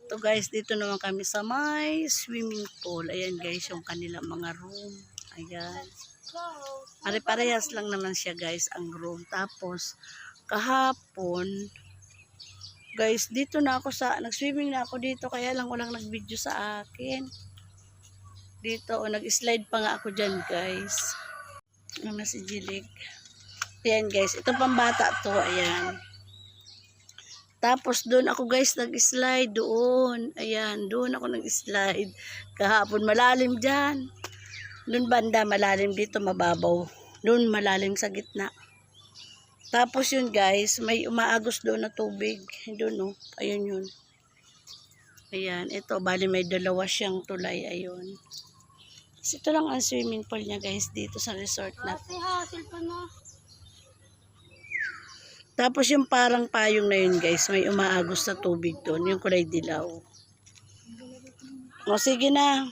So guys, dito naman kami sa may swimming pool. Ayan guys, yung kanilang mga room. Ayan. Pare-parehas lang naman siya guys, ang room. Tapos, kahapon, guys, dito na ako nag-swimming na ako dito. Kaya lang walang nag-video sa akin. Dito, nag-slide pa nga ako dyan guys. Ano si Jilik. Ayan guys, ito pang bata to. Ayan. Tapos doon ako guys nag-slide doon. Ayan, doon ako nag-slide. Kahapon malalim dyan. Doon banda malalim, dito mababaw. Doon malalim sa gitna. Tapos yun guys, may umaagos doon na tubig. Doon no, ayun yun. Ayan, ito bali may dalawa siyang tulay. Ayun. Kasi ito lang ang swimming pool niya guys dito sa resort na. Tapos yung parang payong na yun guys, may umaagos na tubig doon, yung kulay dilaw. O sige na.